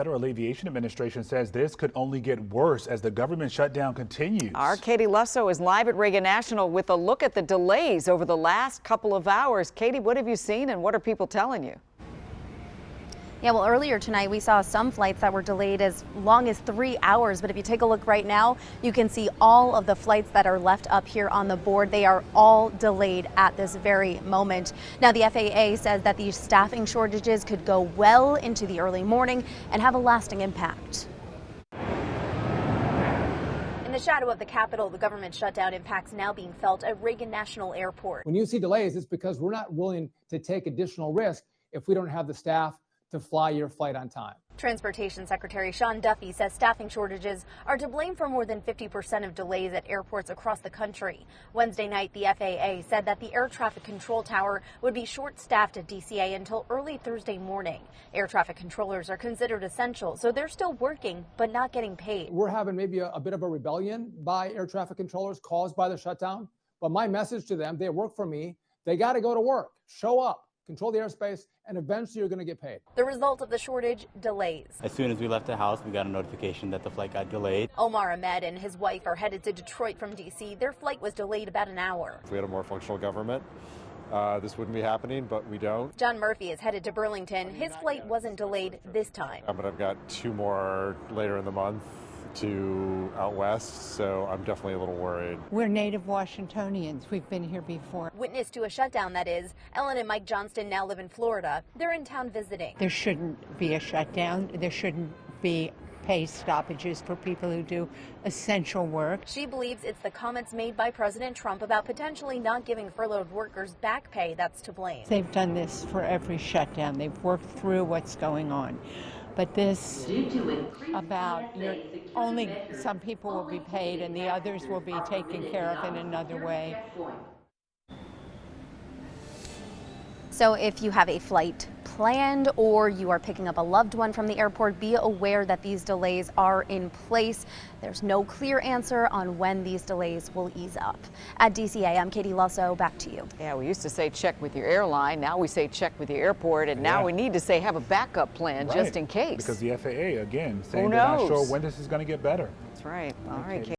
Federal Aviation Administration says this could only get worse as the government shutdown continues. Our Katie Lusso is live at Reagan National with a look at the delays over the last couple of hours. Katie, what have you seen and what are people telling you? Yeah, well, earlier tonight we saw some flights that were delayed as long as 3 hours. But if you take a look right now, you can see all of the flights that are left up here on the board. They are all delayed at this very moment. Now, the FAA says that these staffing shortages could go well into the early morning and have a lasting impact. In the shadow of the Capitol, the government shutdown impacts now being felt at Reagan National Airport. When you see delays, it's because we're not willing to take additional risk if we don't have the staff to fly your flight on time. Transportation Secretary Sean Duffy says staffing shortages are to blame for more than 50% of delays at airports across the country. Wednesday night, the FAA said that the air traffic control tower would be short-staffed at DCA until early Thursday morning. Air traffic controllers are considered essential, so they're still working but not getting paid. We're having maybe a bit of a rebellion by air traffic controllers caused by the shutdown. But my message to them, they work for me. They got to go to work, show up, control the airspace, and eventually you're going to get paid. The result of the shortage, delays. As soon as we left the house, we got a notification that the flight got delayed. Omar Ahmed and his wife are headed to Detroit from D.C. Their flight was delayed about an hour. If we had a more functional government, this wouldn't be happening, but we don't. John Murphy is headed to Burlington. His flight wasn't delayed this time. But I've got 2 more later in the month to out west, so I'm definitely a little worried. We're native Washingtonians. We've been here before. Witness to a shutdown, that is. Ellen and Mike Johnston now live in Florida. They're in town visiting. There shouldn't be a shutdown. There shouldn't be pay stoppages for people who do essential work. She believes it's the comments made by President Trump about potentially not giving furloughed workers back pay that's to blame. They've done this for every shutdown. They've worked through what's going on. But this about only some people will be paid and the others will be taken care of in another way. So if you have a flight planned or you are picking up a loved one from the airport, be aware that these delays are in place. There's no clear answer on when these delays will ease up. At DCA, I'm Katie Lusso. Back to you. Yeah, we used to say check with your airline. Now we say check with your airport. And now we need to say have a backup plan just in case. Because the FAA, again, saying they're not sure when this is going to get better. That's right. All right, Katie.